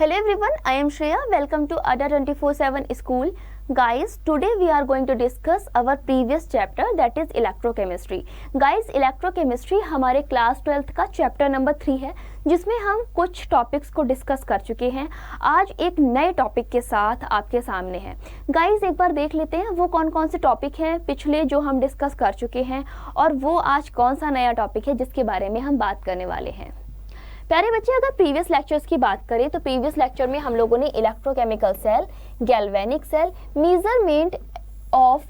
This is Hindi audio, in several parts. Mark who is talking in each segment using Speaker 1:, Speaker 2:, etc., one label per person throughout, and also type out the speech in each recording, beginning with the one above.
Speaker 1: Hello everyone, I am Shreya. Welcome to Ada 24/7 School. Guys, today we are going to discuss our previous chapter, that is electrochemistry. Guys, electrochemistry हमारे क्लास 12th का चैप्टर नंबर 3 है, जिसमें हम कुछ टॉपिक्स को डिस्कस कर चुके हैं. आज एक नए टॉपिक के साथ आपके सामने है. गाइज एक बार देख लेते हैं वो कौन कौन से टॉपिक हैं पिछले जो हम डिस्कस कर चुके हैं, और वो आज कौन सा नया टॉपिक है जिसके बारे में हम बात करने वाले हैं. प्यारे बच्चे, अगर प्रीवियस लेक्चर्स की बात करें तो प्रीवियस लेक्चर में हम लोगों ने electrochemical cell, galvanic cell, measurement of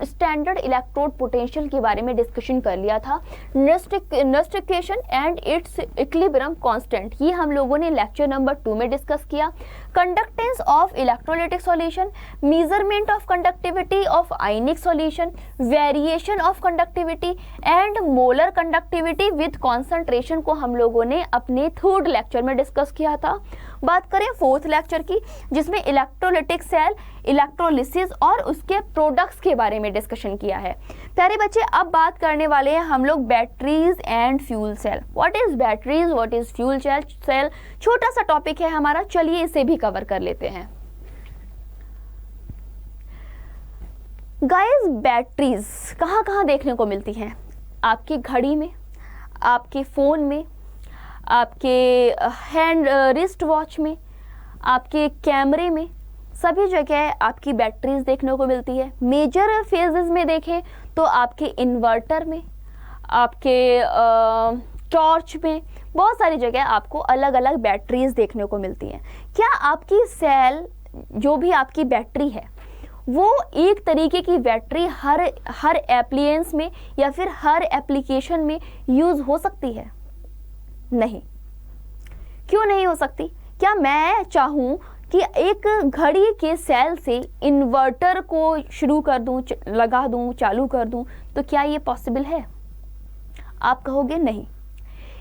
Speaker 1: standard electrode potential के बारे में डिस्कशन कर लिया था. Nernst equation and its equilibrium constant, ये हम लोगों ने लेक्चर नंबर 2 में डिस्कस किया. Conductance of electrolytic solution, measurement of conductivity of ionic solution, variation of conductivity and molar conductivity with concentration को हम लोगों ने अपने थर्ड लेक्चर में डिस्कस किया था. बात करें फोर्थ लेक्चर की, जिसमें इलेक्ट्रोलाइटिक सेल, इलेक्ट्रोलिसिस और उसके प्रोडक्ट्स के बारे में डिस्कशन किया है. प्यारे बच्चे, अब बात करने वाले हैं हम लोग batteries and fuel cell. What is batteries, what is fuel cell, छोटा सा टॉपिक है हमारा, चलिए इसे भी कवर कर लेते हैं. गाइस, बैटरीज कहाँ कहाँ देखने को मिलती हैं? आपकी घड़ी में, आपके फोन में, आपके हैंड रिस्ट वॉच में, आपके कैमरे में, सभी जगह आपकी बैटरीज देखने को मिलती है. मेजर फेजेस में देखें तो आपके इन्वर्टर में, आपके टॉर्च में, बहुत सारी जगह आपको अलग अलग बैटरीज देखने को मिलती हैं. क्या आपकी सेल, जो भी आपकी बैटरी है, वो एक तरीके की बैटरी हर एप्लीएंस में या फिर हर एप्लीकेशन में यूज़ हो सकती है? नहीं. क्यों नहीं हो सकती? क्या मैं चाहूँ कि एक घड़ी के सेल से इन्वर्टर को शुरू कर दूँ, लगा दूँ, चालू कर दूँ, तो क्या ये पॉसिबल है? आप कहोगे नहीं.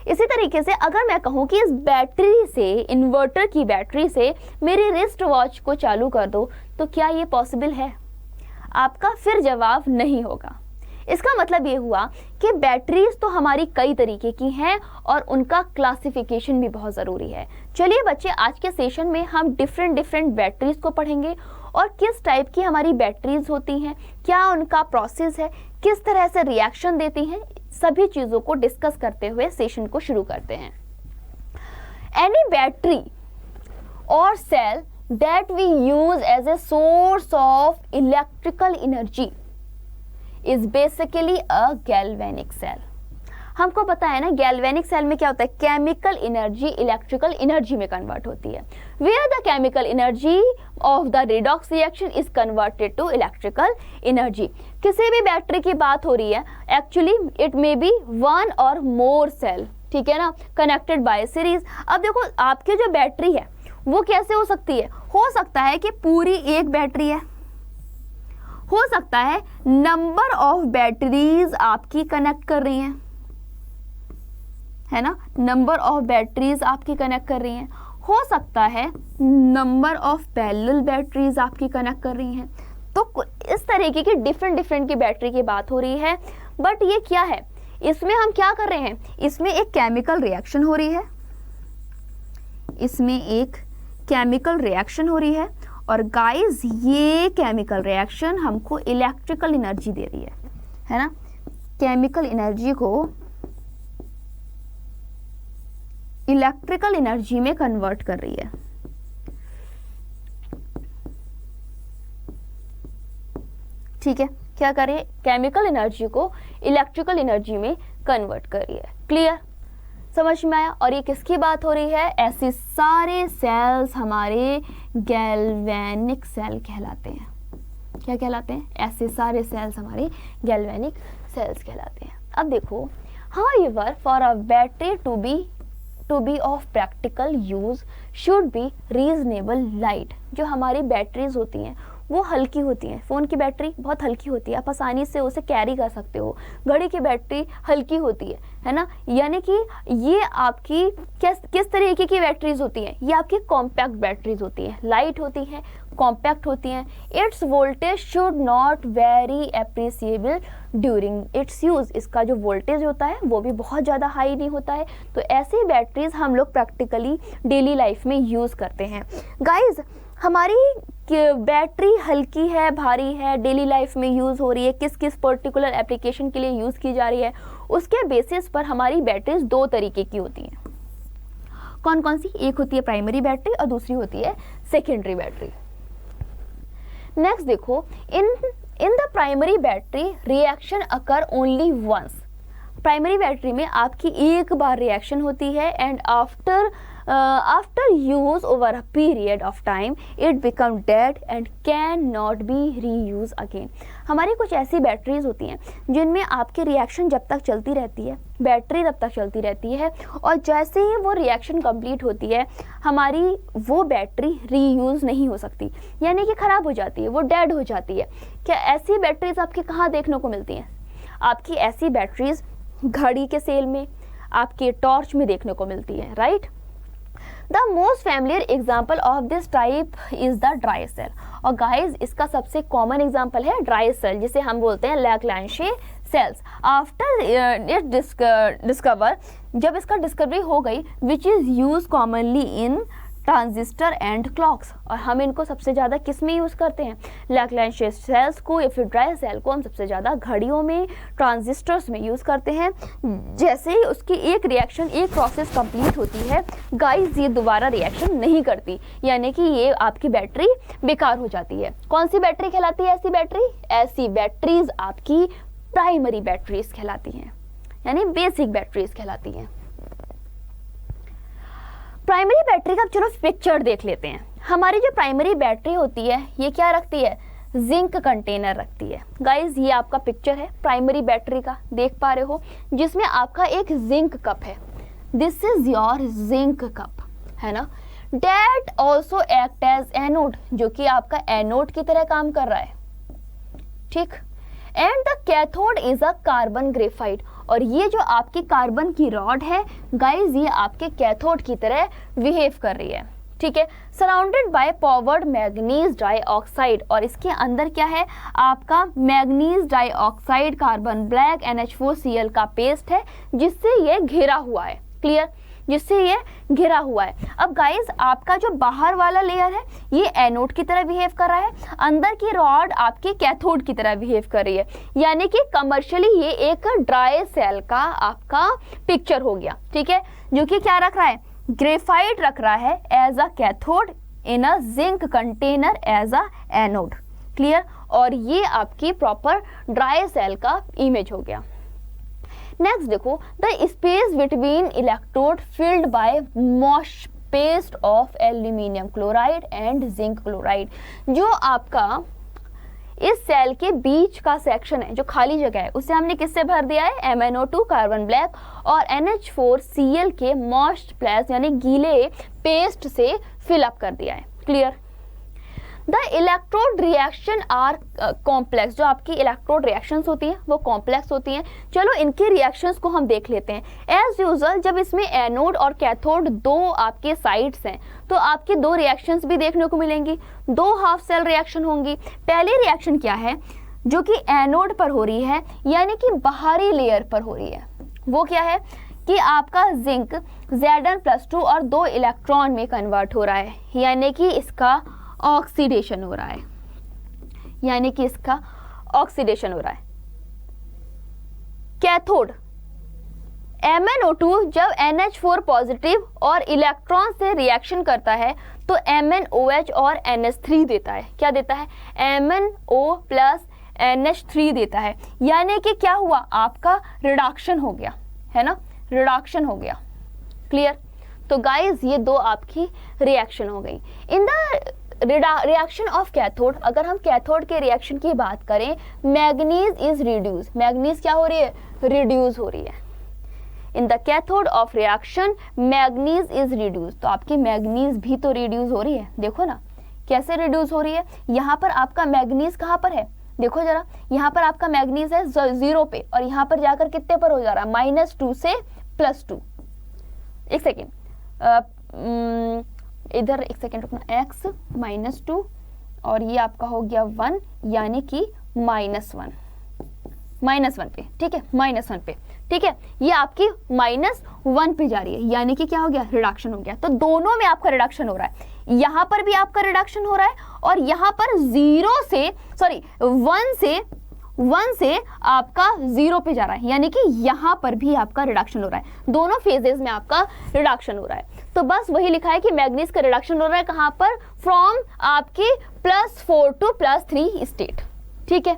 Speaker 1: इसी तरीके से अगर मैं कहूँ कि इस बैटरी से, इन्वर्टर की बैटरी से मेरी रिस्ट वॉच को चालू कर दो, तो क्या ये पॉसिबल है? आपका फिर जवाब नहीं होगा. इसका मतलब ये हुआ कि बैटरीज तो हमारी कई तरीके की हैं और उनका क्लासिफिकेशन भी बहुत ज़रूरी है. चलिए बच्चे, आज के सेशन में हम डिफरेंट बैटरीज को पढ़ेंगे और किस टाइप की हमारी बैटरीज होती हैं, क्या उनका प्रोसेस है, किस तरह से रिएक्शन देती हैं, सभी चीज़ों को डिस्कस करते हुए सेशन को शुरू करते हैं. एनी बैटरी और cell that we use as a source of electrical energy is basically a galvanic cell. हमको पता है ना, गैल्वेनिक सेल में क्या होता है? केमिकल एनर्जी इलेक्ट्रिकल एनर्जी में कन्वर्ट होती है. Where the chemical energy of the redox reaction is converted to electrical energy. किसी भी बैटरी की बात हो रही है, actually it may be one और मोर सेल, ठीक है ना, कनेक्टेड बाय सीरीज. अब देखो, आपकी जो बैटरी है वो कैसे हो सकती है? हो सकता है कि पूरी एक बैटरी हो सकता है नंबर ऑफ बैटरीज आपकी कनेक्ट कर रही हैं, है ना, नंबर ऑफ बैटरीज आपकी कनेक्ट कर रही हैं. हो सकता है नंबर ऑफ पैरेलल बैटरीज आपकी कनेक्ट कर रही हैं. तो इस तरीके की डिफरेंट की बैटरी की बात हो रही है. बट ये क्या है? इसमें हम क्या कर रहे हैं? इसमें एक केमिकल रिएक्शन हो रही है, इसमें एक केमिकल रिएक्शन हो रही है, और गाइस ये केमिकल रिएक्शन हमको इलेक्ट्रिकल एनर्जी दे रही है ना, केमिकल एनर्जी को इलेक्ट्रिकल एनर्जी में कन्वर्ट कर रही है. ठीक है, क्या करे? केमिकल एनर्जी को इलेक्ट्रिकल एनर्जी में कन्वर्ट कर रही है. क्लियर, समझ में आया? और ये किसकी बात हो रही है? ऐसे सारे सेल्स हमारे गैल्वेनिक सेल कहलाते हैं. क्या कहलाते हैं? ऐसे सारे सेल्स हमारे गैल्वेनिक सेल्स कहलाते हैं. अब देखो, however for a battery to be of practical use should be reasonable light. जो हमारी बैटरीज होती हैं वो हल्की होती हैं. फ़ोन की बैटरी बहुत हल्की होती है, आप आसानी से उसे कैरी कर सकते हो. घड़ी की बैटरी हल्की होती है ना. यानी कि ये आपकी किस तरीके की बैटरीज होती हैं? ये आपकी कॉम्पैक्ट बैटरीज होती हैं, लाइट होती हैं, कॉम्पैक्ट होती हैं। It's voltage should not very appreciable during its use, इसका जो वोल्टेज होता है वो भी बहुत ज़्यादा हाई नहीं होता है। तो ऐसी बैटरीज हम लोग प्रैक्टिकली डेली लाइफ में यूज़ करते हैं। गाइज, हमारी बैटरी हल्की है, भारी है, डेली लाइफ में यूज़ हो रही है, किस किस पर्टिकुलर एप्लीकेशन के लिए यूज़ की जा रही है, उसके बेसिस पर हमारी बैटरीज दो तरीके की होती हैं। कौन कौन सी? एक होती है प्राइमरी बैटरी और दूसरी होती है सेकेंडरी बैटरी। नेक्स्ट देखो, in the primary battery reaction occur only once. Primary battery में आपकी एक बार रिएक्शन होती है and after use over a period of time it become dead and can not be reuse again. हमारी कुछ ऐसी बैटरीज होती हैं जिनमें आपकी रिएक्शन जब तक चलती रहती है, बैटरी तब तक चलती रहती है, और जैसे ही वो रिएक्शन कंप्लीट होती है हमारी वो बैटरी रीयूज़ नहीं हो सकती, यानी कि ख़राब हो जाती है, वो डेड हो जाती है। क्या ऐसी बैटरीज आपके कहाँ देखने को मिलती हैं? आपकी ऐसी बैटरीज घड़ी के सेल में, आपके टॉर्च में देखने को मिलती है, right. The most familiar example of this type is the dry cell. और गाइज, इसका सबसे कॉमन एग्जाम्पल है ड्राई सेल, जिसे हम बोलते हैं Leclanche cells. After it discover, जब इसका डिस्कवरी हो गई, which is use commonly in transistor and clocks. और हम इनको सबसे ज़्यादा किस में यूज़ करते हैं? लैग्रांजे सेल्स को या फिर ड्राई सेल को हम सबसे ज़्यादा घड़ियों में, ट्रांजिस्टर्स में यूज़ करते हैं। जैसे ही उसकी एक रिएक्शन, एक प्रोसेस कंप्लीट होती है गाइस, ये दोबारा रिएक्शन नहीं करती, यानी कि ये आपकी बैटरी बेकार हो जाती है। कौन सी बैटरी कहलाती है ऐसी बैटरी? ऐसी बैटरीज आपकी प्राइमरी बैटरीज कहलाती हैं, यानी बेसिक बैटरीज कहलाती हैं। प्राइमरी बैटरी का चलो पिक्चर देख लेते हैं। हमारी जो प्राइमरी बैटरी होती है ये क्या रखती है? जिंक कंटेनर रखती है। गाइज, ये आपका पिक्चर है प्राइमरी बैटरी का, देख पा रहे हो, जिसमें आपका एक जिंक कप है। This is your zinc cup, है ना। That also act as anode, जो कि आपका एनोड की तरह काम कर रहा है, ठीक। And the cathode is a carbon graphite, और ये जो आपकी कार्बन की रॉड है गाइज, ये आपके कैथोड की तरह बिहेव कर रही है, ठीक है। Surrounded by powered manganese dioxide, और इसके अंदर क्या है? आपका manganese dioxide carbon black NH4Cl का पेस्ट है, जिससे ये घिरा हुआ है, क्लियर, जिससे ये घिरा हुआ है। अब गाइज, आपका जो बाहर वाला लेयर है ये एनोड की तरह बिहेव कर रहा है, अंदर की रॉड आपके कैथोड की तरह बिहेव कर रही है, यानी कि कमर्शियली ये एक ड्राई सेल का आपका पिक्चर हो गया, ठीक है, जो कि क्या रख रहा है? ग्रेफाइट रख रहा है as a cathode, in a zinc container as a anode, clear. और ये आपकी प्रॉपर ड्राई सेल का इमेज हो गया। नेक्स्ट देखो, the space between electrode filled by moist paste of aluminium chloride and zinc chloride. जो आपका इस सेल के बीच का सेक्शन है, जो खाली जगह है, उसे हमने किससे भर दिया है? MnO2 कार्बन ब्लैक और NH4Cl के मॉइस्ट प्लस यानी गीले पेस्ट से फिलअप कर दिया है, clear. The electrode reaction are complex, जो आपकी इलेक्ट्रोड रिएक्शंस होती हैं वो कॉम्प्लेक्स होती हैं। चलो इनके रिएक्शंस को हम देख लेते हैं। एज यूजुअल जब इसमें एनोड और कैथोड दो आपके साइड्स हैं तो आपकी दो रिएक्शंस भी देखने को मिलेंगी, दो हाफ सेल रिएक्शन होंगी। पहली रिएक्शन क्या है? जो कि एनोड पर हो रही है, यानी कि बाहरी लेयर पर हो रही है। वो क्या है कि आपका जिंक Zn+2 और 2 इलेक्ट्रॉन में कन्वर्ट हो रहा है, यानी कि इसका ऑक्सीडेशन हो रहा है, यानी कि इसका ऑक्सीडेशन हो रहा है। कैथोड MnO2 जब NH4 पॉजिटिव और इलेक्ट्रॉन से रिएक्शन करता है तो MnOH और NH3 देता है। क्या देता है? MnO प्लस NH3 देता है, यानी कि क्या हुआ? आपका रिडक्शन हो गया, है ना, रिडक्शन हो गया, क्लियर। तो गाइज ये दो आपकी रिएक्शन हो गई। In the reaction of cathode, अगर हम कैथोड के रिएक्शन की बात करें, मैग्नीज इज रिड्यूस, मैग्नीज क्या हो रही है? रिड्यूस हो रही है। In the cathode of reaction manganese is reduce, तो आपकी मैग्नीज भी तो रिड्यूस हो रही है। देखो ना कैसे रिड्यूस हो रही है। यहाँ पर आपका मैग्नीज कहाँ पर है? देखो जरा, यहाँ पर आपका मैग्नीज है 0 पे और यहाँ पर जाकर कितने पर हो जा रहा है? -2 से +2। एक सेकेंड, इधर एक सेकेंड रुकना, x -2 और ये आपका हो गया 1 यानी कि -1 पे, ठीक है, -1 पे, ठीक है, ये आपकी -1 पे जा रही है यानी कि क्या हो गया, रिडक्शन हो गया। तो दोनों में आपका रिडक्शन हो रहा है, यहाँ पर भी आपका रिडक्शन हो रहा है और यहाँ पर 1 से आपका 0 पे जा रहा है यानी कि यहाँ पर भी आपका रिडक्शन हो रहा है। दोनों फेजेस में आपका रिडक्शन हो रहा है। तो बस वही लिखा है कि मैग्नीज का रिडक्शन हो रहा है कहाँ पर, फ्रॉम आपके +4 टू +3 स्टेट, ठीक है।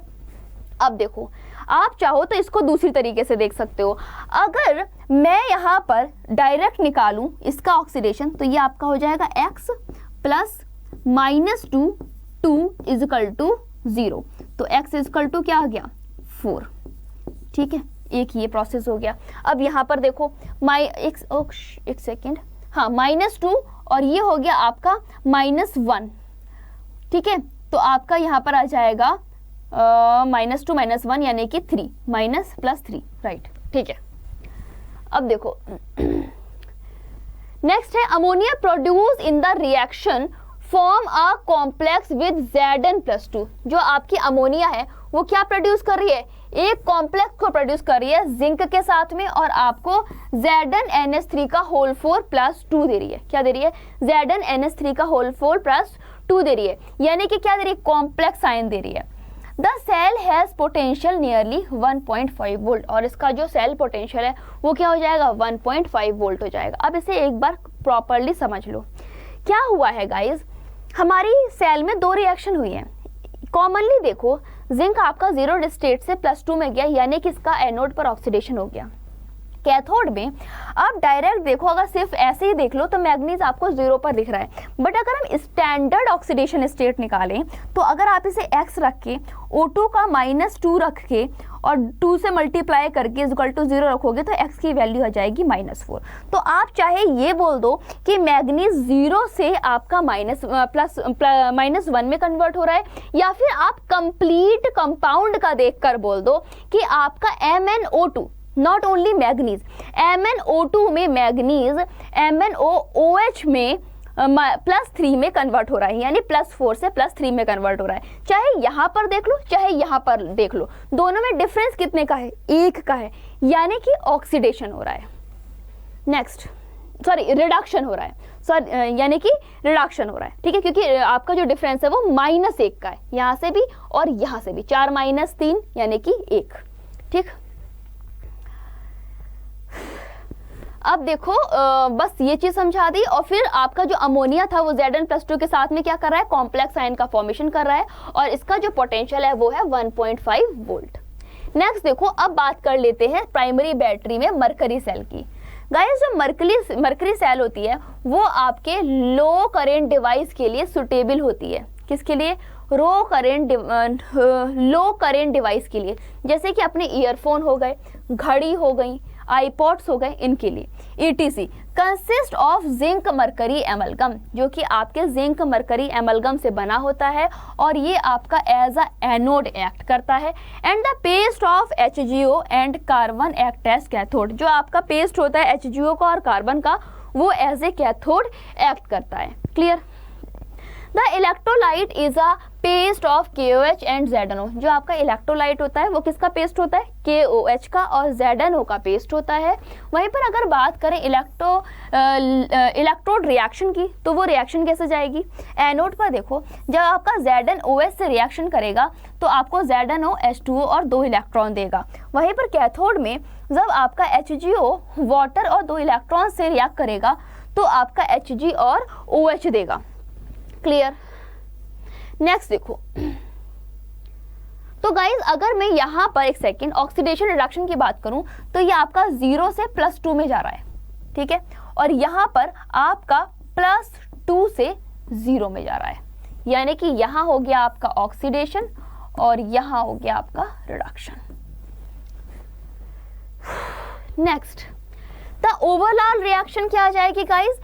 Speaker 1: अब देखो, आप चाहो तो इसको दूसरी तरीके से देख सकते हो। अगर मैं यहाँ पर डायरेक्ट निकालूं इसका ऑक्सीडेशन, तो ये आपका हो जाएगा x + -2 = 0। तो x = क्या आ गया, 4, ठीक है, एक ये प्रोसेस हो गया। अब यहाँ पर देखो एक सेकेंड, हाँ, -2 और ये हो गया आपका -1, ठीक है। तो आपका यहाँ पर आ जाएगा -2 -1 यानी कि 3 +3, राइट, ठीक है। अब देखो नेक्स्ट है ammonia produce in the reaction form a complex with Zn+2। जो आपकी अमोनिया है वो क्या प्रोड्यूस कर रही है, एक कॉम्प्लेक्स को प्रोड्यूस कर रही है जिंक के साथ में, और आपको ZnNH3 का होल 4 +2 दे रही है। क्या दे रही है, ZnNH3 का होल 4 +2 दे रही है, यानी कि क्या दे रही है, कॉम्प्लेक्स आयन दे रही है। The cell has potential nearly 1.5 volt, और इसका जो सेल पोटेंशियल है वो क्या हो जाएगा, 1.5 वोल्ट हो जाएगा। अब इसे एक बार प्रॉपरली समझ लो, क्या हुआ है गाइज, हमारी सेल में 2 रिएक्शन हुई है। कॉमनली देखो, जिंक आपका 0 स्टेट से +2 में गया यानी कि इसका एनोड पर ऑक्सीडेशन हो गया। कैथोड में आप डायरेक्ट देखो, अगर सिर्फ ऐसे ही देख लो तो मैग्नीज आपको 0 पर दिख रहा है, बट अगर हम स्टैंडर्ड ऑक्सीडेशन स्टेट निकालें तो अगर आप इसे x रख के O2 का -2 रख के और 2 से मल्टीप्लाई करके =0 रखोगे तो x की वैल्यू आ जाएगी -4। तो आप चाहे ये बोल दो कि मैग्नीज 0 से आपका -1 में कन्वर्ट हो रहा है, या फिर आप कंप्लीट कंपाउंड का देखकर बोल दो कि आपका MnO2 not only manganese, MnO2 में मैग्नीज MnOOH में +3 में कन्वर्ट हो रहा है, यानी +4 से +3 में कन्वर्ट हो रहा है। चाहे यहाँ पर देख लो चाहे यहाँ पर देख लो, दोनों में डिफरेंस कितने का है, 1 का है, यानी कि ऑक्सीडेशन हो रहा है। नेक्स्ट, रिडक्शन हो रहा है, यानी कि रिडक्शन हो रहा है, ठीक है, क्योंकि आपका जो डिफरेंस है वो -1 का है, यहाँ से भी और यहाँ से भी, 4 - 3 यानी कि 1, ठीक। अब देखो बस ये चीज समझा दी, और फिर आपका जो अमोनिया था वो Zn+2 के साथ में क्या कर रहा है, कॉम्प्लेक्स आयन का फॉर्मेशन कर रहा है, और इसका जो पोटेंशियल है वो है 1.5 वोल्ट। नेक्स्ट देखो, अब बात कर लेते हैं प्राइमरी बैटरी में मरकरी सेल की। गाइस, जो मरकरी सेल होती है वो आपके लो करेंट डिवाइस के लिए सुटेबल होती है। किसके लिए, लो करेंट डिवाइस के लिए, जैसे कि अपने ईयरफोन हो गए, घड़ी हो गई, आईपॉड्स हो गए, इनके लिए। ETC consist of zinc mercury amalgam, जो कि आपके जिंक मरकरी एमलगम से बना होता है, और ये आपका एज अ एनोड एक्ट करता है। And the paste of HgO and carbon act as cathode, जो आपका पेस्ट होता है HgO का और कार्बन का, वो एज ए कैथोड एक्ट करता है। Clear. The electrolyte is a paste of KOH and ZnO, जो आपका इलेक्ट्रोलाइट होता है वो किसका पेस्ट होता है, KOH का और ZnO का पेस्ट होता है। वहीं पर अगर बात करें इलेक्ट्रोड रिएक्शन की, तो वो रिएक्शन कैसे जाएगी, एनोड पर देखो, जब आपका ZnOH से रिएक्शन करेगा तो आपको ZnOH2O और 2 इलेक्ट्रॉन देगा। वहीं पर कैथोड में जब आपका HgO वाटर और 2 इलेक्ट्रॉन से रिएक्ट करेगा तो आपका Hg और OH देगा। क्लियर। नेक्स्ट देखो, तो गाइज अगर मैं यहाँ पर एक सेकेंड ऑक्सीडेशन रिडक्शन की बात करूं तो ये आपका 0 से +2 में जा रहा है, ठीक है, और यहाँ पर आपका +2 से 0 में जा रहा है, यानी कि यहाँ हो गया आपका ऑक्सीडेशन और यहाँ हो गया आपका reduction. Next, the overall reaction क्या आ जाएगी guys,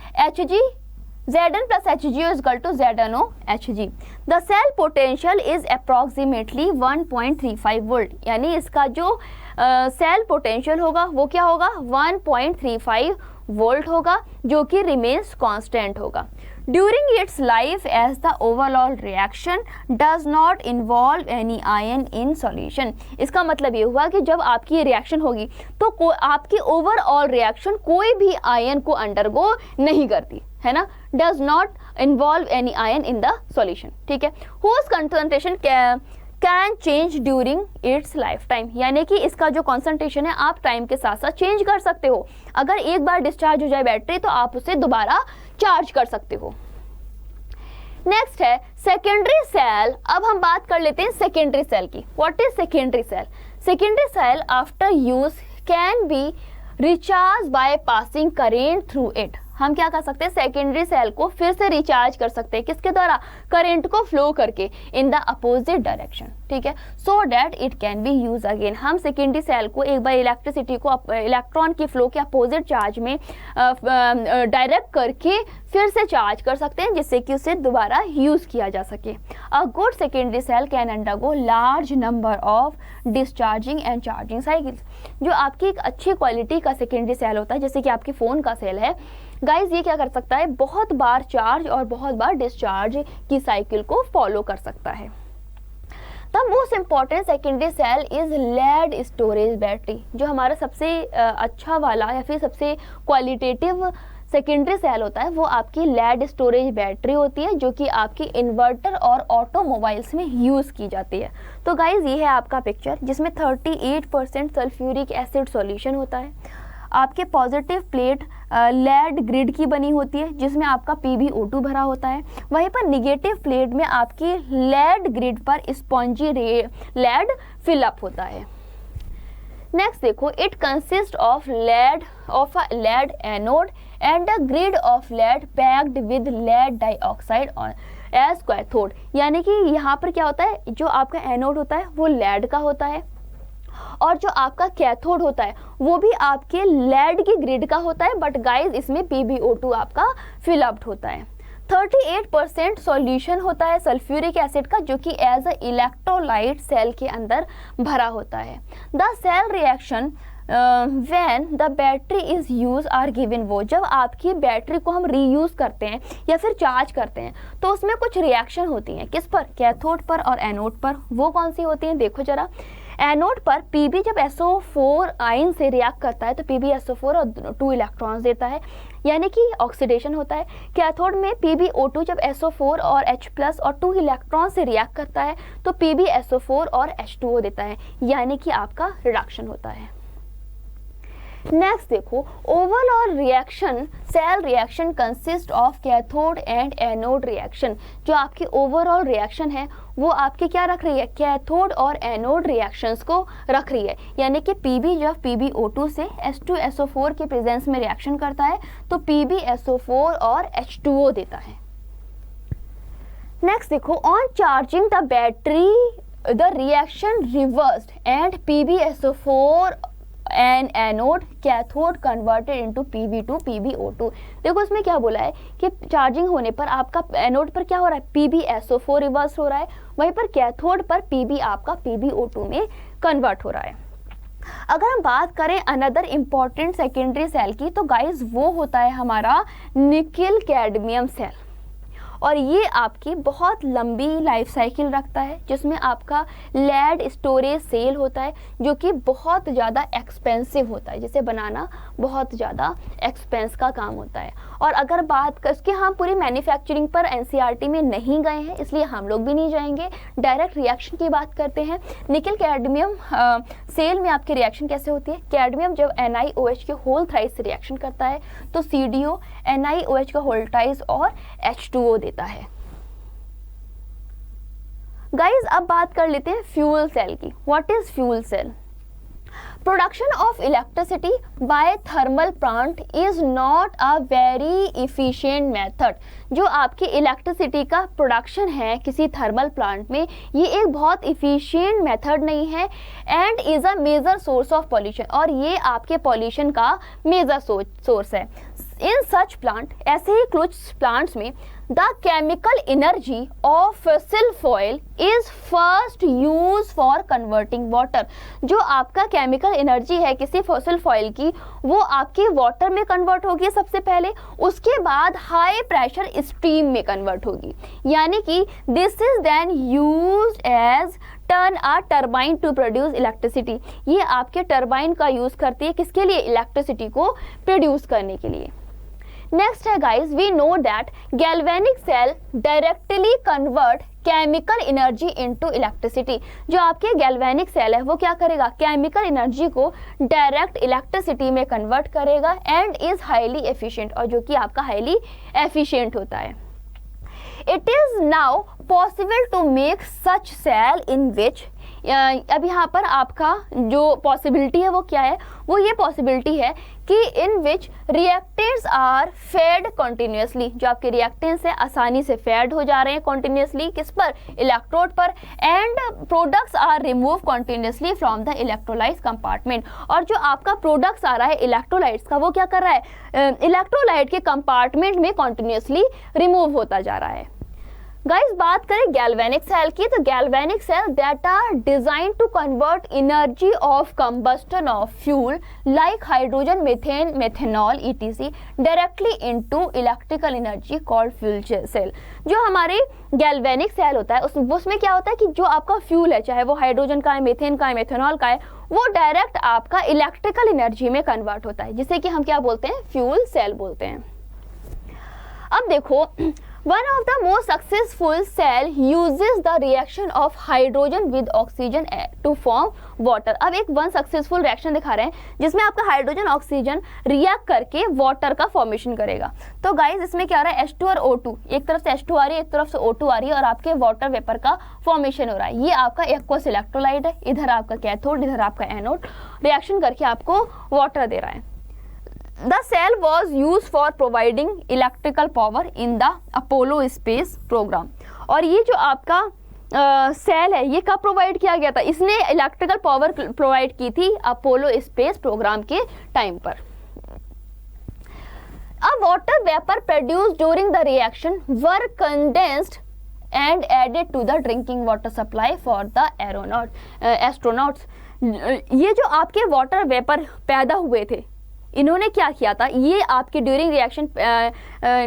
Speaker 1: Zn plus HgO is equal to ZnOHg. The cell potential is approximately 1.35 volt, यानी इसका जो सेल पोटेंशियल होगा वो क्या होगा, 1.35 वोल्ट होगा, जो कि रिमेन्स कांस्टेंट होगा। during its life as the overall reaction does not involve any ion in solution। इसका मतलब ये हुआ कि जब आपकी रिएक्शन होगी तो आपकी ओवरऑल रिएक्शन कोई भी आयन को अंडरगो नहीं करती है ना, does not involve any ion in the solution, ठीक है। whose concentration can change during its life time, यानी कि इसका जो कॉन्सेंट्रेशन है आप टाइम के साथ साथ चेंज कर सकते हो। अगर एक बार डिस्चार्ज हो जाए बैटरी तो आप उसे दोबारा चार्ज कर सकते हो। नेक्स्ट है सेकेंडरी सेल। अब हम बात कर लेते हैं सेकेंडरी सेल की। What is secondary cell? Secondary cell after use can be recharge by passing current through it. हम क्या कर सकते हैं, सेकेंडरी सेल को फिर से रिचार्ज कर सकते हैं, किसके द्वारा, करंट को फ्लो करके इन द अपोजिट डायरेक्शन, ठीक है, so that it can be use again. हम सेकेंडरी सेल को एक बार इलेक्ट्रिसिटी को इलेक्ट्रॉन की फ्लो के अपोजिट चार्ज में डायरेक्ट करके फिर से चार्ज कर सकते हैं, जिससे कि उसे दोबारा यूज किया जा सके। A good secondary cell can undergo large number of discharging and charging cycles. जो आपकी एक अच्छी क्वालिटी का सेकेंडरी सेल होता है, जैसे कि आपके फोन का सेल है गाइज, ये क्या कर सकता है, बहुत बार चार्ज और बहुत बार डिस्चार्ज की साइकिल को फॉलो कर सकता है। The most important secondary cell is lead storage battery. जो हमारा सबसे अच्छा वाला या फिर सबसे क्वालिटेटिव सेकेंडरी सेल होता है वो आपकी लेड स्टोरेज बैटरी होती है, जो कि आपकी इन्वर्टर और ऑटोमोबाइल्स में यूज़ की जाती है। तो गाइज ये है आपका पिक्चर, जिसमें 38% सल्फ्यूरिक एसिड सॉल्यूशन होता है। आपके पॉजिटिव प्लेट लेड ग्रिड की बनी होती है, जिसमें आपका PbO2 भरा होता है। वहीं पर निगेटिव प्लेट में आपकी लेड ग्रिड पर स्पॉन्जी लेड फिलअप होता है। नेक्स्ट देखो, it consist of a lead anode and a grid of lead packed with lead dioxide as cathode. यानी कि यहाँ पर क्या होता है, जो आपका एनोड होता है वो लेड का होता है और जो आपका कैथोड होता है वो भी आपके लेड की ग्रिड का होता है, बट गाइज इसमें PbO2 आपका फिलअप्ड होता है। 38% सॉल्यूशन होता है सल्फ्यूरिक एसिड का, जो कि एज अ इलेक्ट्रोलाइट सेल के अंदर भरा होता है। The cell reaction when the battery is use are given वो, जब आपकी बैटरी को हम रीयूज करते हैं या फिर चार्ज करते हैं तो उसमें कुछ रिएक्शन होती हैं, किस पर, कैथोड पर और एनोड पर। वो कौन सी होती हैं, देखो जरा। एनोड पर Pb जब SO4 आयन से रिएक्ट करता है तो PbSO4 और 2 इलेक्ट्रॉन्स देता है, यानी कि ऑक्सीडेशन होता है। कैथोड में PbO2 जब SO4 और H+ और 2 इलेक्ट्रॉन से रिएक्ट करता है तो PbSO4 और H2O देता है, यानी कि आपका रिडक्शन होता है। नेक्स्ट देखो, overall reaction cell reaction consist of cathode and anode reaction. जो आपकी ओवरऑल रिएक्शन है वो आपके क्या रख रही है, कैथोड और एनोड रिएक्शंस को रख रही है। यानी कि Pb जब PbO2 से H2SO4 के प्रेजेंस में रिएक्शन करता है तो PbSO4 और H2O देता है। नेक्स्ट देखो, on charging the battery the reaction reversed and PbSO4 and anode cathode converted into Pb to PbO2। देखो इसमें क्या बोला है कि चार्जिंग होने पर आपका एनोड पर क्या हो रहा है, PbSO4 रिवर्स हो रहा है, वहीं पर कैथोड पर Pb आपका PbO2 में कन्वर्ट हो रहा है। अगर हम बात करें अनदर इम्पॉर्टेंट सेकेंडरी सेल की तो गाइज वो होता है हमारा निकेल कैडमियम सेल, और ये आपकी बहुत लंबी लाइफ साइकिल रखता है, जिसमें आपका लेड स्टोरेज सेल होता है, जो कि बहुत ज़्यादा एक्सपेंसिव होता है, जिसे बनाना बहुत ज़्यादा एक्सपेंस का काम होता है। और अगर बात कर इसके, हम पूरी मैन्युफैक्चरिंग पर NCERT में नहीं गए हैं, इसलिए हम लोग भी नहीं जाएंगे, डायरेक्ट रिएक्शन की बात करते हैं। निकेल कैडमियम सेल में आपकी रिएक्शन कैसे होती है, कैडमियम जब NiOH के होल थ्राइस से रिएक्शन करता है तो CDO NiOH का होल थ्राइस और H2O देता है। गाइज अब बात कर लेते हैं फ्यूल सेल की। What is fuel cell? Production of electricity by thermal plant is not a very efficient method. जो आपकी इलेक्ट्रिसिटी का प्रोडक्शन है किसी थर्मल प्लांट में, ये एक बहुत इफिशिएंट मेथड नहीं है and is a major source of pollution, और ये आपके पॉल्यूशन का मेजर सोर्स है। इन सच प्लांट, ऐसे ही कुछ प्लांट्स में the chemical energy of fossil fuel is first use for converting water. जो आपका केमिकल एनर्जी है किसी फॉसिल फ्यूल की, वो आपके वाटर में कन्वर्ट होगी सबसे पहले, उसके बाद हाई प्रेशर स्टीम में कन्वर्ट होगी। यानी कि this is then used as turn a turbine to produce electricity. ये आपके टर्बाइन का यूज करती है किसके लिए? इलेक्ट्रिसिटी को प्रोड्यूस करने के लिए। नेक्स्ट है guys, we know that galvanic cell directly convert chemical energy into electricity. जो आपके गैल्वेनिक सेल है वो क्या करेगा? केमिकल एनर्जी को डायरेक्ट इलेक्ट्रिसिटी में कन्वर्ट करेगा एंड इज हाईली एफिशिएंट, और जो कि आपका हाईली एफिशिएंट होता है। It is now possible to make such cell in which, अब यहाँ पर आपका जो पॉसिबिलिटी है वो क्या है? वो ये पॉसिबिलिटी है कि इन विच रिएक्टेंट्स आर फेड कॉन्टिन्यूसली। जो आपके रिएक्टेंट्स है आसानी से फेड हो जा रहे हैं कॉन्टिन्यूसली, किस पर? इलेक्ट्रोड पर। And products are remove continuously from the electrolyte compartment. और जो आपका प्रोडक्ट्स आ रहा है इलेक्ट्रोलाइट्स का, वो क्या कर रहा है? इलेक्ट्रोलाइट के कंपार्टमेंट में कॉन्टिन्यूसली रिमूव होता जा रहा है। गाइस, बात करें गैल्वेनिक सेल की, तो galvanic cell that are design to convert energy of combustion of fuel like hydrogen, methane, methanol ETC directly into electrical energy called fuel cell. जो हमारे गैल्वेनिक सेल होता है उसमें क्या होता है कि जो आपका फ्यूल है, चाहे वो हाइड्रोजन का है, मीथेन का है, मेथेनॉल का है, वो डायरेक्ट आपका इलेक्ट्रिकल एनर्जी में कन्वर्ट होता है, जिसे कि हम क्या बोलते हैं? फ्यूल सेल बोलते हैं। अब देखो, one of the most successful cell uses the reaction of hydrogen with oxygen to form water। अब एक वन सक्सेसफुल रिएक्शन दिखा रहे हैं जिसमें आपका हाइड्रोजन ऑक्सीजन रिएक्ट करके वाटर का फॉर्मेशन करेगा। तो गाइस, इसमें क्या हो रहा है? H2 और O2, एक तरफ से H2 आ रही है, एक तरफ से O2 आ रही है, और आपके वाटर वेपर का फॉर्मेशन हो रहा है। ये आपका एक्वस इलेक्ट्रोलाइट है, इधर आपका कैथोड, इधर आपका एनोड, रिएक्शन करके आपको वाटर दे रहा है। The cell was used for providing electrical power in the Apollo space program। और ये जो आपका सेल है ये कब प्रोवाइड किया गया था? इसने इलेक्ट्रिकल पावर प्रोवाइड की थी अपोलो स्पेस प्रोग्राम के टाइम पर। A water vapor produced during the reaction were condensed and added to the drinking water supply for the astronauts। ये जो आपके वाटर वेपर पैदा हुए थे, इन्होंने क्या किया था? ये आपके ड्यूरिंग रिएक्शन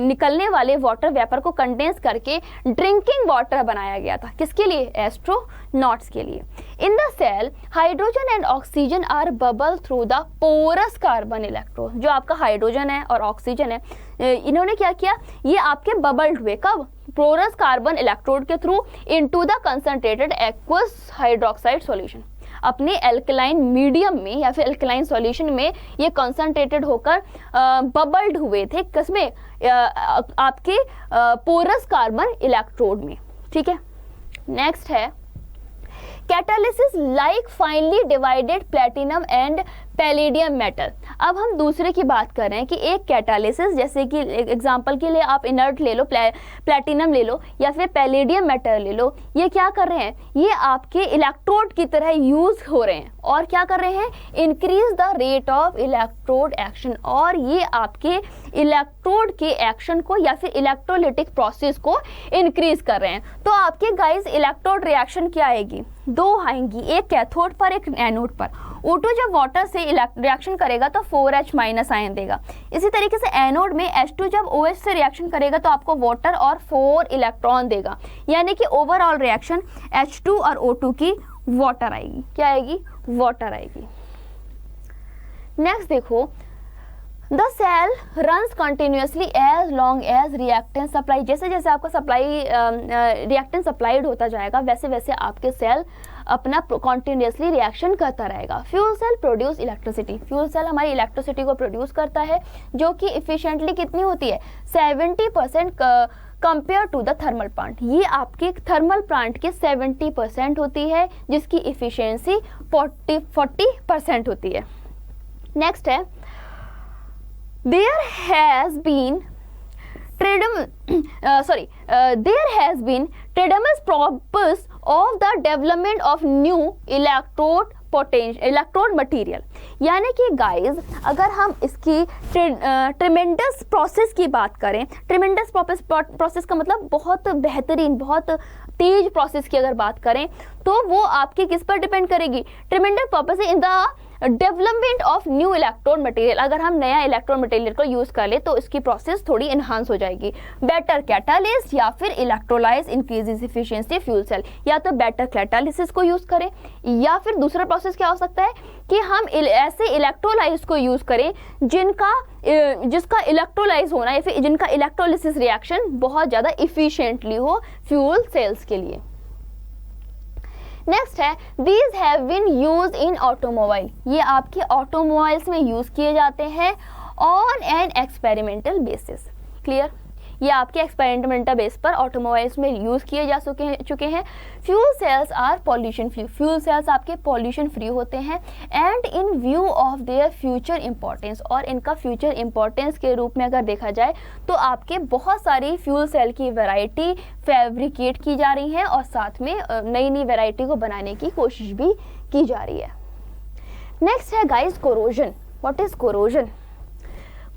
Speaker 1: निकलने वाले वाटर वेपर को कंडेंस करके ड्रिंकिंग वाटर बनाया गया था। किसके लिए? एस्ट्रोनॉट्स के लिए। In the cell hydrogen and oxygen are bubble through the porous carbon electrode. जो आपका हाइड्रोजन है और ऑक्सीजन है, इन्होंने क्या किया? ये आपके बबल्ड हुए कब? पोरस कार्बन इलेक्ट्रोड के through into the concentrated aqueous hydroxide solution. अपने एल्कलाइन मीडियम में या फिर एल्कलाइन सॉल्यूशन में ये कंसंट्रेटेड होकर बबल्ड हुए थे। किसमें? आपके पोरस कार्बन इलेक्ट्रोड में। ठीक है, नेक्स्ट है catalysis like finally divided platinum and palladium metal. अब हम दूसरे की बात कर रहे हैं कि एक कैटालिसिस, जैसे कि एग्जांपल के लिए आप इनर्ट ले लो, प्लेटिनम ले लो या फिर पैलेडियम मेटल ले लो, ये क्या कर रहे हैं? ये आपके इलेक्ट्रोड की तरह यूज हो रहे हैं और क्या कर रहे हैं? Increase the rate of electrode action. और ये आपके इलेक्ट्रोड के एक्शन को या फिर इलेक्ट्रोलिटिक प्रोसेस को इंक्रीज कर रहे हैं। तो आपके गाइस इलेक्ट्रोड रिएक्शन क्या आएगी? दो आएंगी, एक कैथोड पर, एक एनोड पर। O2 जब वाटर से रिएक्शन करेगा तो 4H माइनस आयन देगा। इसी तरीके से एनोड में H2 जब OH से रिएक्शन करेगा तो आपको वाटर और 4 इलेक्ट्रॉन देगा। यानी कि ओवरऑल रिएक्शन H2 और O2 की वाटर आएगी। क्या आएगी? वाटर आएगी। नेक्स्ट देखो, the cell runs continuously as long as reactant supply. जैसे जैसे आपका सप्लाई रिएक्टेंट सप्लाइड होता जाएगा वैसे वैसे आपके सेल अपना कंटिन्यूसली रिएक्शन करता रहेगा। Fuel cell produce electricity. Fuel cell हमारी इलेक्ट्रिसिटी को प्रोड्यूस करता है जो कि इफिशिएंटली कितनी होती है? 70% compare to the thermal plant. ये आपके थर्मल प्लांट के 70% होती है जिसकी इफिशियंसी 40% होती है। नेक्स्ट है there has been tremendous progress of the development of new electrode electrode material. यानी कि गाइज अगर हम इसकी ट्रिमेंडस प्रोसेस की बात करें, ट्रिमेंडस प्रोसेस का मतलब बहुत बेहतरीन, बहुत तेज प्रोसेस की अगर बात करें तो वो आपकी किस पर डिपेंड करेगी, tremendous process in the development of new electrode material. अगर हम नया इलेक्ट्रोड मटेरियल को यूज कर ले तो इसकी प्रोसेस थोड़ी इनहांस हो जाएगी। बेटर कैटालिस्ट या फिर electrolyse increases efficiency fuel cell, या तो बेटर कैटालिसिस को यूज करें या फिर दूसरा प्रोसेस क्या हो सकता है कि हम ऐसे इलेक्ट्रोलाइज को यूज करें जिसका इलेक्ट्रोलाइज होना या फिर जिनका इलेक्ट्रोलिसिस रिएक्शन बहुत ज्यादा इफिशिएंटली हो फ्यूल सेल्स के लिए। नेक्स्ट है these have been use in automobile, ये आपके ऑटोमोबाइल्स में यूज किए जाते हैं on an experimental basis. Clear, ये आपके एक्सपेरिमेंटल बेस पर ऑटोमोबाइल्स में यूज किए जा चुके हैं। Fuel cells are pollution free, fuel cells आपके पॉल्यूशन फ्री होते हैं and in view of their future importance, और इनका फ्यूचर इंपॉर्टेंस के रूप में अगर देखा जाए तो आपके बहुत सारी फ्यूल सेल की वैरायटी फैब्रिकेट की जा रही है और साथ में नई नई वैरायटी को बनाने की कोशिश भी की जा रही है। नेक्स्ट है guys corrosion. What is corrosion?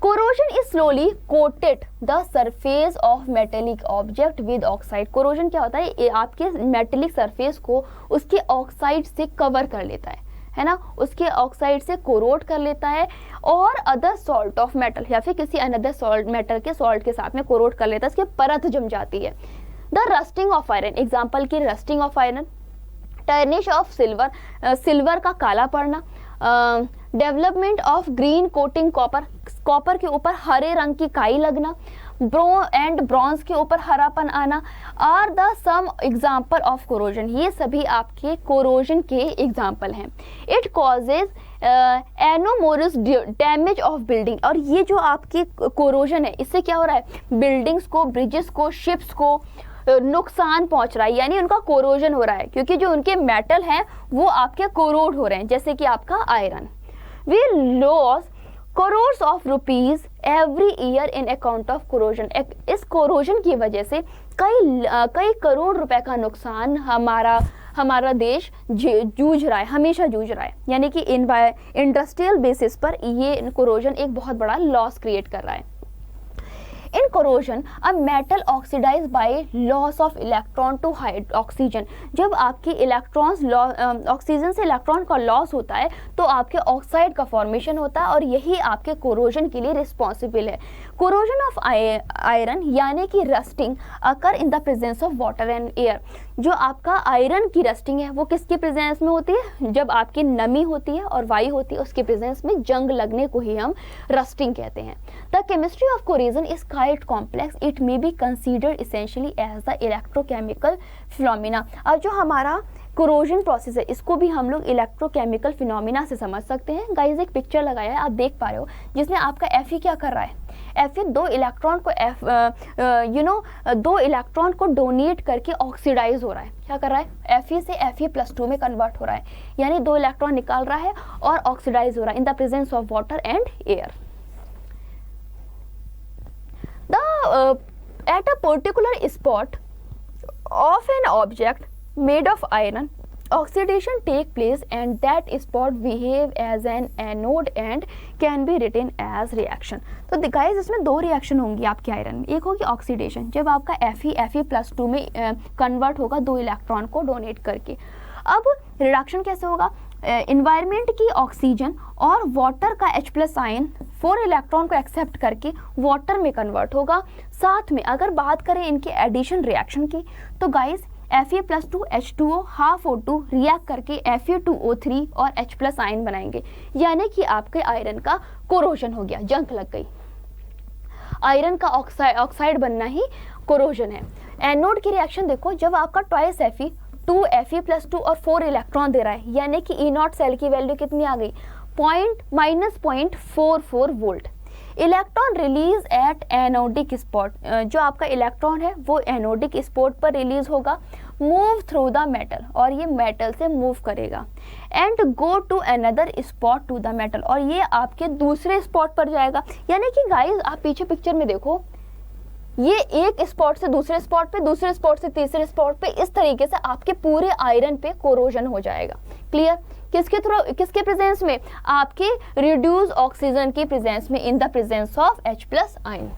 Speaker 1: Corrosion is slowly coated the surface of metallic object with oxide। Corrosion क्या होता है? ये आपके मेटेलिक सरफेस को उसके ऑक्साइड से कवर कर लेता है ना, उसके ऑक्साइड से कोरोड कर लेता है और अदर सॉल्ट ऑफ मेटल या फिर किसी अनदर सॉल्ट मेटल के सॉल्ट के साथ में कोरोड कर लेता है, इसकी परत जम जाती है। The rusting of iron, example की rusting of iron, tarnish of silver, silver का काला पड़ना, development of green coating copper, copper के ऊपर हरे रंग की काई लगना, ब्रॉन्ज के ऊपर हरापन आना, are the some example of corrosion, ये सभी आपके कोरोजन के एग्जाम्पल हैं। It causes enormous damage of building, और ये जो आपकी कोरोजन है इससे क्या हो रहा है, बिल्डिंग्स को, ब्रिजेस को, शिप्स को नुकसान पहुंच रहा है, यानी उनका कोरोजन हो रहा है क्योंकि जो उनके मेटल हैं वो आपके कोरोड हो रहे हैं, जैसे कि आपका iron. We loss crores of rupees every year in account of corrosion, इस कोरोजन की वजह से कई करोड़ रुपए का नुकसान हमारा देश जूझ रहा है, हमेशा जूझ रहा है। यानी कि इंडस्ट्रियल बेसिस पर ये कोरोजन एक बहुत बड़ा लॉस क्रिएट कर रहा है। In corrosion, a metal oxidized by loss of electron to oxygen, जब आपके इलेक्ट्रॉन्स ऑक्सीजन से इलेक्ट्रॉन का लॉस होता है तो आपके ऑक्साइड का फॉर्मेशन होता है और यही आपके कोरोजन के लिए रिस्पॉन्सिबल है। कोरोजन ऑफ आयरन यानी कि rusting occur in the presence of water and air, जो आपका आयरन की रस्टिंग है वो किसके प्रेजेंस में होती है, जब आपकी नमी होती है और वायु होती है उसके प्रेजेंस में जंग लगने को ही हम रस्टिंग कहते हैं। The chemistry of corrosion is quite complex, it may be considered essentially as the electrochemical phenomena। अब जो हमारा कोरोजन प्रोसेस है इसको भी हम लोग इलेक्ट्रोकेमिकल फिनोमिना से समझ सकते हैं। गाइस एक पिक्चर लगाया है, आप देख पा रहे हो, जिसमें आपका Fe क्या कर रहा है, Fe दो इलेक्ट्रॉन को डोनेट करके ऑक्सीडाइज हो रहा है। क्या कर रहा है, Fe से Fe+2 में कन्वर्ट हो रहा है, यानी दो इलेक्ट्रॉन निकाल रहा है और ऑक्सीडाइज हो रहा है इन the presence of water and air. At a particular spot of an object made of iron, oxidation take place and that spot behave as an anode and can be written as reaction। तो गाइस इसमें दो रिएक्शन होंगी आपके आयरन में, एक होगी ऑक्सीडेशन, जब आपका Fe+2 में कन्वर्ट होगा दो इलेक्ट्रॉन को डोनेट करके। अब रिडक्शन कैसे होगा, इन्वायरमेंट की ऑक्सीजन और वाटर का H+ आयन 4 इलेक्ट्रॉन को एक्सेप्ट करके वाटर में कन्वर्ट होगा। साथ में अगर बात करें इनके एडिशन रिएक्शन की तो guys Fe+2 H2O half O2 react करके Fe2O3 और H+ आयन बनाएंगे, यानी कि आपके आयरन का कोरोजन हो गया, जंग लग गई। आयरन का ऑक्साइड बनना ही कोरोजन है। एनोड की रिएक्शन देखो, जब आपका ट्वाइस Fe 2 Fe+2 और 4 इलेक्ट्रॉन दे रहा है, यानी कि E0 सेल की वैल्यू कितनी आ गई, -0.44 volt. Electron release at anodic spot, जो आपका इलेक्ट्रॉन है वो एनोडिक स्पॉट पर रिलीज होगा, मूव थ्रू द मेटल, और ये मेटल से मूव करेगा, and go to another spot to the metal, और ये आपके दूसरे स्पॉट पर जाएगा। यानी कि गाइस आप पीछे पिक्चर में देखो, ये एक स्पॉट से दूसरे स्पॉट पे, दूसरे स्पॉट से तीसरे स्पॉट पे, इस तरीके से आपके पूरे आयरन पे कोरोजन हो जाएगा। क्लियर, किसके थ्रू, किसके प्रेजेंस में, आपके रिड्यूस ऑक्सीजन के प्रेजेंस में, in the presence of H+ ion.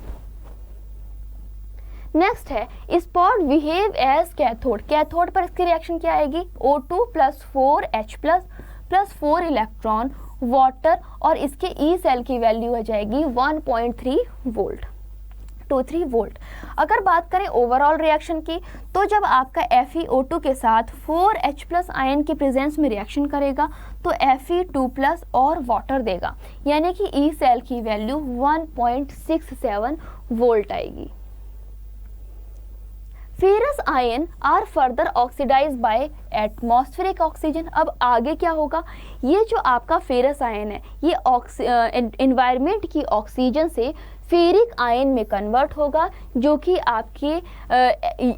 Speaker 1: Next है spot behave as cathode. Cathode पर इसकी रिएक्शन क्या आएगी, O2 + 4H+ + 4 इलेक्ट्रॉन वाटर, और इसके ई सेल की वैल्यू हो जाएगी 1.3 वोल्ट, 23 वोल्ट। अगर बात करें ओवरऑल रिएक्शन की, तो जब आपका FeO2 के साथ 4H+ आयन के प्रेजेंस में रिएक्शन करेगा तो Fe2+ और वाटर देगा, यानी कि ई सेल की वैल्यू 1.67 वोल्ट आएगी। Ferrous ion are further oxidise by atmospheric oxygen. अब आगे क्या होगा, ये जो आपका फेरस आयन है ये एनवायरनमेंट की ऑक्सीजन से फेरिक आयन में कन्वर्ट होगा, जो कि आपके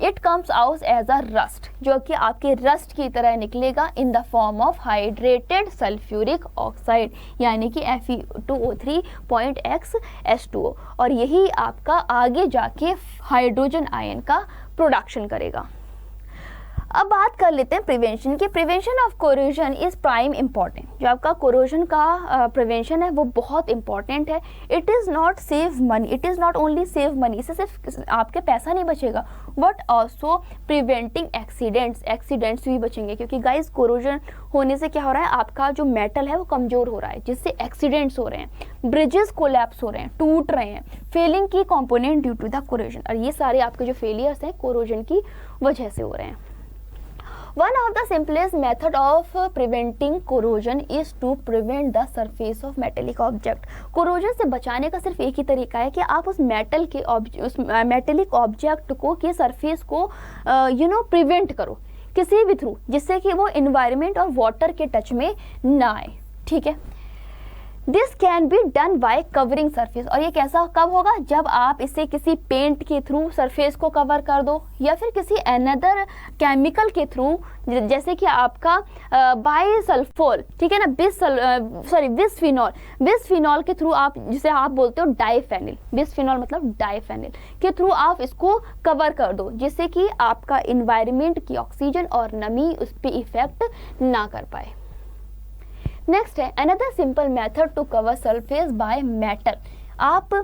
Speaker 1: it comes out as a rust, जो कि आपके रस्ट की तरह निकलेगा in the form of hydrated sulphuric oxide, यानी कि Fe2O3.X H2O, और यही आपका आगे जाके हाइड्रोजन आयन का प्रोडक्शन करेगा। अब बात कर लेते हैं प्रिवेंशन की। Prevention of corrosion is prime important. जो आपका कोरोजन का प्रिवेंशन है वो बहुत इंपॉर्टेंट है। It is not save money, it is not only save money, इससे सिर्फ आपके पैसा नहीं बचेगा, बट ऑल्सो प्रिवेंटिंग एक्सीडेंट्स भी बचेंगे, क्योंकि गाइस कोरोजन होने से क्या हो रहा है, आपका जो मेटल है वो कमज़ोर हो रहा है, जिससे एक्सीडेंट्स हो रहे हैं, ब्रिजेस कोलैप्स हो रहे हैं, टूट रहे हैं, फेलिंग की component due to the corrosion, और ये सारे आपके जो फेलियर्स हैं कोरोजन की वजह से हो रहे हैं। One of the simplest method of preventing corrosion is to prevent the surface of metallic object. corrosion से बचाने का सिर्फ एक ही तरीका है कि आप उस मेटेलिक ऑब्जेक्ट को के सरफेस को प्रिवेंट करो किसी भी थ्रू, जिससे कि वो इन्वायरमेंट और वाटर के टच में ना आए, ठीक है। This can be done by covering surface, और ये कैसा कब होगा, जब आप इसे किसी पेंट के थ्रू सरफेस को कवर कर दो, या फिर किसी अनदर केमिकल के थ्रू, जैसे कि आपका बाइसल्फोल, ठीक है ना, बिस्फिनॉल के थ्रू आप, जिसे आप बोलते हो डाइफेनिल, बिस्फिनॉल मतलब डाइफेनिल के थ्रू आप इसको कवर कर दो, जिससे कि आपका इन्वायरमेंट की ऑक्सीजन और नमी उस पर इफेक्ट ना कर पाए। नेक्स्ट है another simple method to cover surface by metal. आप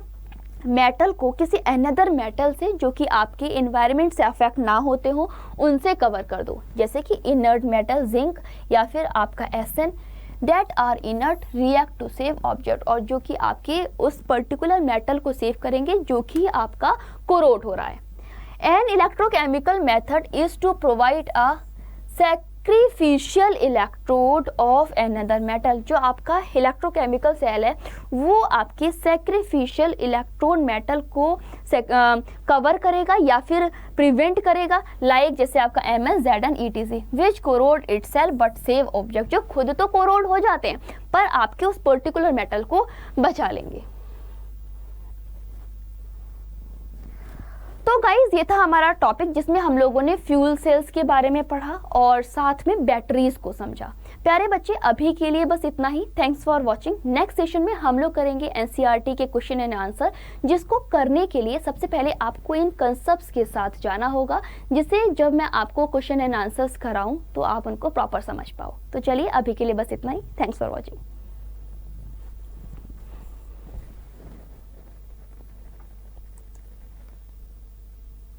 Speaker 1: मेटल को किसी अनदर मेटल से जो कि आपके इन्वायरमेंट से अफेक्ट ना होते हो उनसे कवर कर दो, जैसे कि इनर्ट मेटल जिंक या फिर आपका SN that are inert react to save object, और जो कि आपके उस पर्टिकुलर मेटल को सेव करेंगे जो कि आपका कोरोड हो रहा है। An electrochemical method is to provide a sacrificial electrode of another metal. जो आपका इलेक्ट्रोकेमिकल सेल है वो आपके सैक्रिफिशियल इलेक्ट्रोड मेटल को कवर करेगा या फिर प्रिवेंट करेगा, लाइक जैसे आपका MS Zn ETC which corrode itself but save object, जो खुद तो कोरोड हो जाते हैं पर आपके उस पर्टिकुलर मेटल को बचा लेंगे। तो गाइज ये था हमारा टॉपिक, जिसमें हम लोगों ने फ्यूल सेल्स के बारे में पढ़ा और साथ में बैटरीज को समझा। प्यारे बच्चे अभी के लिए बस इतना ही। Thanks for watching. Next session में हम लोग करेंगे NCERT के क्वेश्चन एंड आंसर, जिसको करने के लिए सबसे पहले आपको इन कंसेप्ट्स के साथ जाना होगा, जिससे जब मैं आपको क्वेश्चन एंड आंसर्स कराऊं तो आप उनको प्रॉपर समझ पाओ। तो चलिए अभी के लिए बस इतना ही। Thanks for watching.